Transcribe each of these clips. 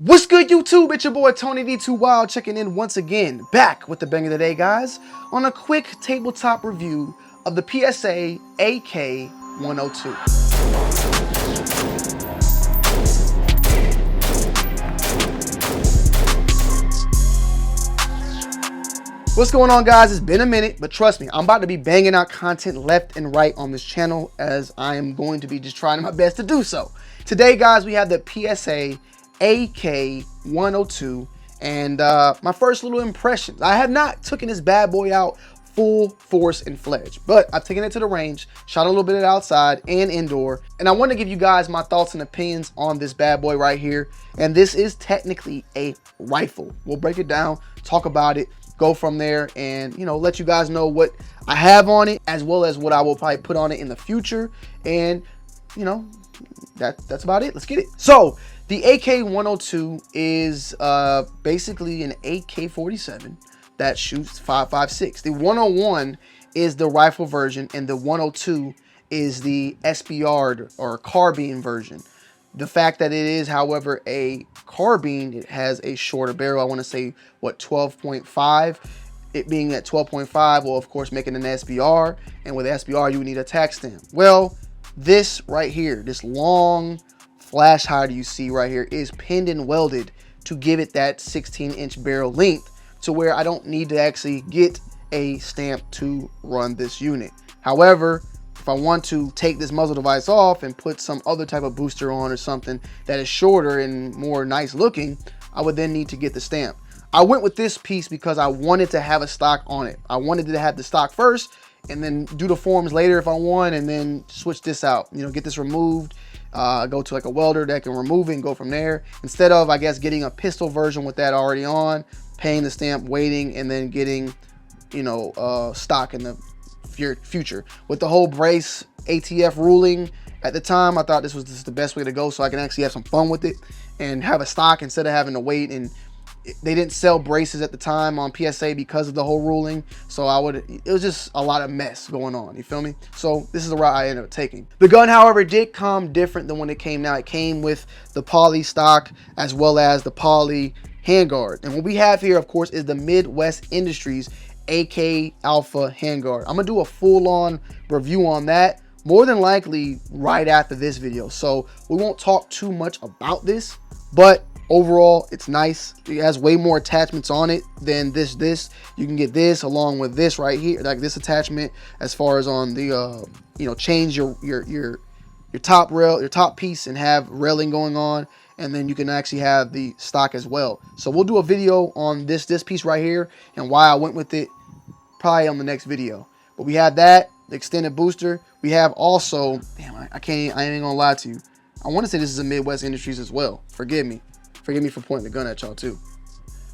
What's good, YouTube? It's your boy Tony D2 Wild checking in once again, back with the bang of the day, guys, on a quick tabletop review of the PSA AK-102. What's going on, guys? It's been a minute, but trust me, I'm about to be banging out content left and right on this channel, as I am going to be just trying my best to do so. Today, guys, we have the PSA AK-102 and my first little impressions. I have not taken this bad boy out full force and fledged, but I've taken it to the range, shot a little bit outside and indoor, and I want to give you guys my thoughts and opinions on this bad boy right here. And this is technically a rifle. We'll break it down, talk about it, go from there, and let you guys know what I have on it, as well as what I will probably put on it in the future. And that's about it. Let's get it. So the AK-102 is basically an AK-47 that shoots 5.56. The 101 is the rifle version, and the 102 is the SBR or carbine version. The fact that it is, however, a carbine, it has a shorter barrel. I want to say, what, 12.5? It being at 12.5 will, of course, make it an SBR. And with SBR, you would need a tack stamp. Well, this right here, this long flash hider you see right here is pinned and welded to give it that 16-inch barrel length, to where I don't need to actually get a stamp to run this unit. However, if I want to take this muzzle device off and put some other type of booster on or something that is shorter and more nice looking, I would then need to get the stamp. I went with this piece because I wanted to have a stock on it. I wanted to have the stock first and then do the forms later if I want, and then switch this out, get this removed, go to like a welder that can remove it and go from there, instead of, I guess, getting a pistol version with that already on, paying the stamp, waiting, and then getting stock in the future. With the whole brace ATF ruling at the time, I thought this was just the best way to go, so I can actually have some fun with it and have a stock instead of having to wait. And they didn't sell braces at the time on PSA because of the whole ruling, so it was just a lot of mess going on, you feel me? So this is the route I ended up taking. The gun, however, did come different than when it came now. It came with the poly stock as well as the poly handguard, and what we have here, of course, is the Midwest Industries AK Alpha handguard. I'm gonna do a full-on review on that, more than likely right after this video, so we won't talk too much about this, but overall, it's nice. It has way more attachments on it than this. You can get this along with this right here, like this attachment, as far as on the change your top rail, your top piece, and have railing going on, and then you can actually have the stock as well. So we'll do a video on this piece right here and why I went with it probably on the next video. But we have that, the extended booster. We have also, damn, I ain't gonna lie to you, I want to say this is a Midwest Industries as well. Forgive me for pointing the gun at y'all too,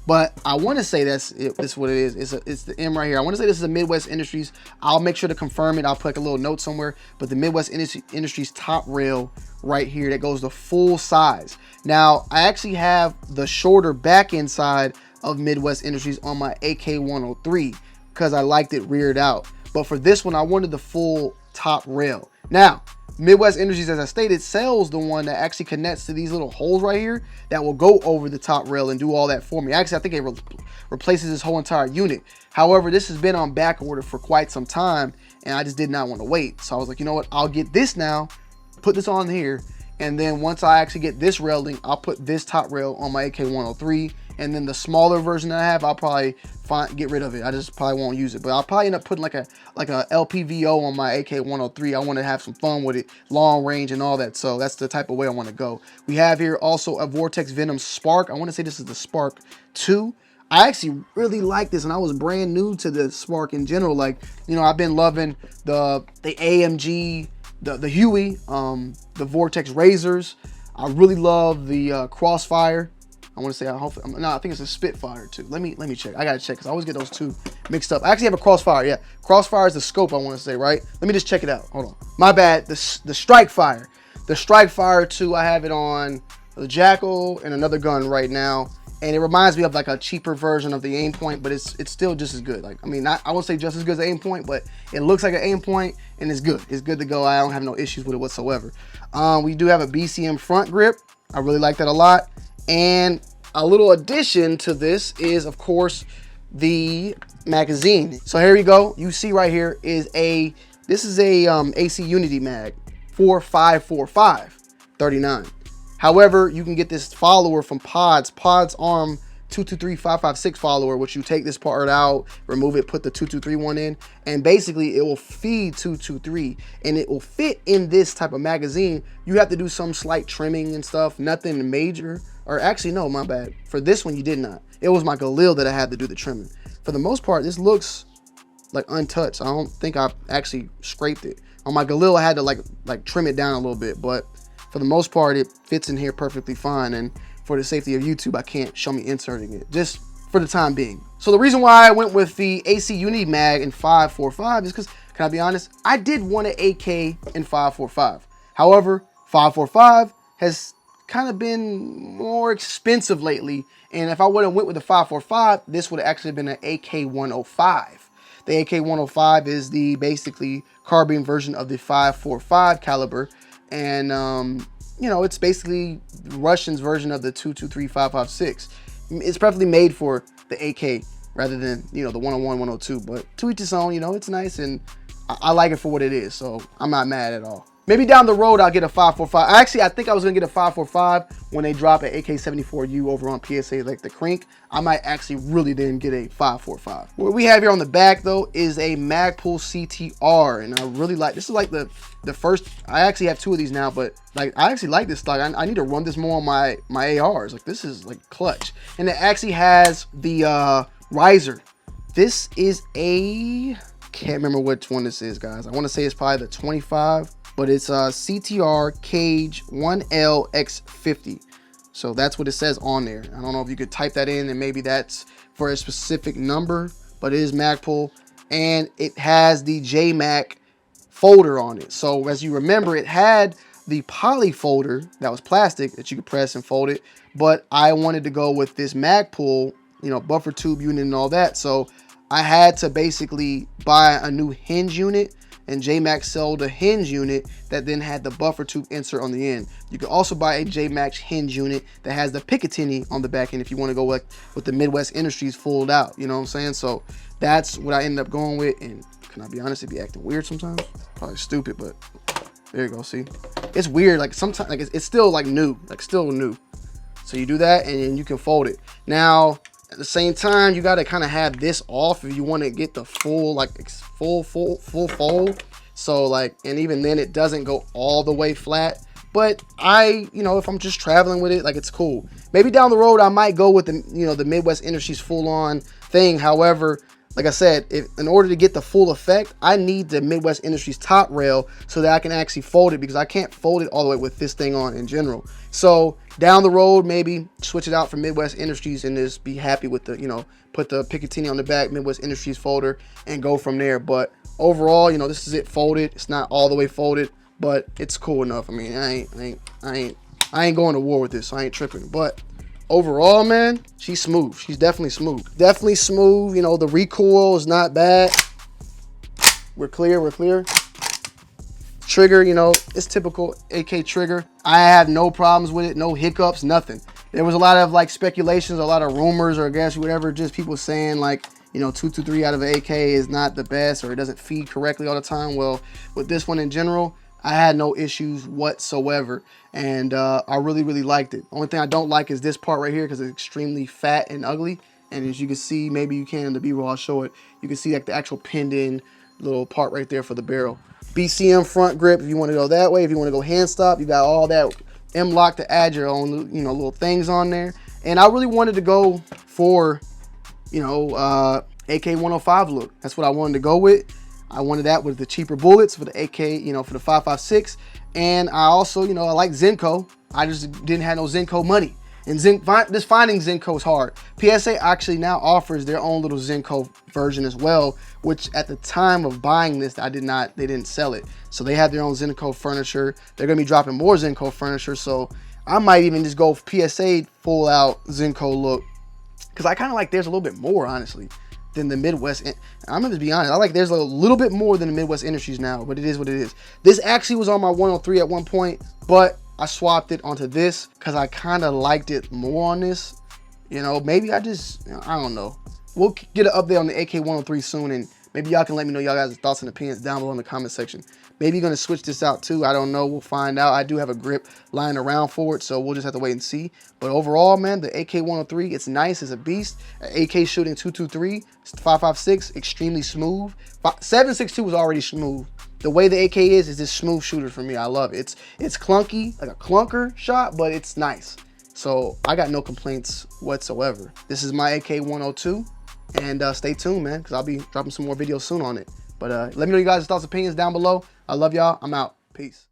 but I want to say that's what it is. It's the M right here. I want to say this is a Midwest Industries. I'll make sure to confirm it. I'll put like a little note somewhere, but the Midwest Industries top rail right here that goes to full size. Now I actually have the shorter back end side of Midwest Industries on my AK-103 because I liked it reared out, but for this one I wanted the full top rail. Now Midwest Industries, as I stated, sells the one that actually connects to these little holes right here that will go over the top rail and do all that for me. Actually, I think it replaces this whole entire unit. However, this has been on back order for quite some time, and I just did not want to wait. So I was like, you know what? I'll get this now, put this on here, and then once I actually get this railing, I'll put this top rail on my AK-103, and then the smaller version that I have, I'll probably get rid of it. I just probably won't use it, but I'll probably end up putting like a LPVO on my AK-103. I want to have some fun with it, long range and all that. So that's the type of way I want to go. We have here also a Vortex Venom Spark. I want to say this is the Spark 2. I actually really like this, and I was brand new to the Spark in general. Like, I've been loving the AMG, the Huey, the Vortex Razors. I really love the Crossfire. I want to say, I think it's a Spitfire too. Let me check. I gotta check because I always get those two mixed up. I actually have a Crossfire. Yeah, Crossfire is the scope, I want to say, right? Let me just check it out. Hold on. My bad. The Strike Fire. The Strike Fire 2, I have it on the Jackal and another gun right now, and it reminds me of like a cheaper version of the aim point, but it's still just as good. Like, I mean, I won't say just as good as aim point, but it looks like an aim point and it's good. It's good to go. I don't have no issues with it whatsoever. We do have a BCM front grip. I really like that a lot. And a little addition to this is, of course, the magazine. So here we go. You see right here is this is a AC Unity mag 4545 39. However, you can get this follower from Pod's Arm 223556 follower, which you take this part out, remove it, put the 223 one in, and basically it will feed 223 and it will fit in this type of magazine. You have to do some slight trimming and stuff, nothing major. Or actually, no, my bad. For this one, you did not. It was my Galil that I had to do the trimming. For the most part, this looks like untouched. I don't think I actually scraped it. On my Galil, I had to like trim it down a little bit, but for the most part, it fits in here perfectly fine. And for the safety of YouTube, I can't show me inserting it, just for the time being. So the reason why I went with the AC Unity mag in 545 is because, can I be honest, I did want an AK in 545. However, 545 has kind of been more expensive lately, and if I would have went with the 545, this would have actually been an AK105. The AK105 is the basically carbine version of the 545 caliber, and you know, it's basically Russian's version of the 223-556. It's perfectly made for the AK rather than, you know, the 101, 102, but to each his own. You know, it's nice, and I like it for what it is, so I'm not mad at all. Maybe down the road, I'll get a 545. Actually, I think I was going to get a 545 when they drop an AK-74U over on PSA, like the Crink. I might actually really then get a 545. What we have here on the back, though, is a Magpul CTR. And I really like, this is like the first, I actually have two of these now, but like I actually like this stock. I need to run this more on my ARs. Like, this is like clutch. And it actually has the riser. This is a, can't remember which one this is, guys. I want to say it's probably the 25. But it's a CTR Cage 1LX50. So that's what it says on there. I don't know if you could type that in and maybe that's for a specific number, but it is Magpul, and it has the JMac folder on it. So as you remember, it had the poly folder that was plastic that you could press and fold it, but I wanted to go with this Magpul, you know, buffer tube unit and all that. So I had to basically buy a new hinge unit, and JMac sold a hinge unit that then had the buffer tube insert on the end. You can also buy a JMac hinge unit that has the Picatinny on the back end if you want to go with the Midwest Industries fold out. You know what I'm saying? So that's what I ended up going with. And can I be honest, it be acting weird sometimes. Probably stupid, but there you go. See, it's weird. Like sometimes, like it's still like new, like still new. So you do that, and then you can fold it. Now, at the same time, you got to kind of have this off if you want to get the full, like full fold. So like, and even then it doesn't go all the way flat, but you know, if I'm just traveling with it, like, it's cool. Maybe down the road I might go with the, you know, the Midwest Industries full on thing. However, like I said, in order to get the full effect, I need the Midwest Industries top rail so that I can actually fold it, because I can't fold it all the way with this thing on in general. So down the road, maybe switch it out for Midwest Industries and just be happy with the, you know, put the Picatinny on the back, Midwest Industries folder, and go from there. But overall, you know, this is it folded. It's not all the way folded, but it's cool enough. I mean, I ain't going to war with this, so I ain't tripping. But overall, man, she's smooth. She's definitely smooth. Definitely smooth. You know, the recoil is not bad. We're clear. We're clear. Trigger, you know, it's typical AK trigger. I have no problems with it. No hiccups, nothing. There was a lot of like speculations, a lot of rumors, or I guess whatever, just people saying like, you know, 223 out of an AK is not the best, or it doesn't feed correctly all the time. Well, with this one in general, I had no issues whatsoever, and I really liked it. Only thing I don't like is this part right here, because it's extremely fat and ugly. And as you can see, maybe you can in the B-roll, I'll show it. You can see like the actual pinned in little part right there for the barrel. BCM front grip if you want to go that way. If you want to go hand stop, you got all that M-lock to add your own, you know, little things on there. And I really wanted to go for, you know, AK105 look. That's what I wanted to go with. I wanted that with the cheaper bullets for the AK, you know, for the 5.56. And I also, you know, I like Zenko. I just didn't have no Zenko money. And this finding Zenko is hard. PSA actually now offers their own little Zenko version as well, which at the time of buying this, they didn't sell it. So they have their own Zenko furniture. They're gonna be dropping more Zenko furniture. So I might even just go PSA full out Zenko look, because I kind of like theirs a little bit more, honestly, than the Midwest. I'm gonna just be honest, I like theirs a little bit more than the Midwest Industries now, but it is what it is. This actually was on my 103 at one point, but I swapped it onto this because I kind of liked it more on this. You know, maybe I don't know. We'll get an update on the AK103 soon, and maybe y'all can let me know y'all guys' thoughts and opinions down below in the comment section. Maybe gonna switch this out too. I don't know. We'll find out. I do have a grip lying around for it, so we'll just have to wait and see. But overall, man, the AK103, it's nice. It's a beast. AK shooting 223, 5.56, extremely smooth. 7.62 was already smooth. The way the AK is this smooth shooter for me. I love it. It's clunky, like a clunker shot, but it's nice. So I got no complaints whatsoever. This is my AK102, and stay tuned, man, because I'll be dropping some more videos soon on it. But let me know you guys' thoughts and opinions down below. I love y'all. I'm out. Peace.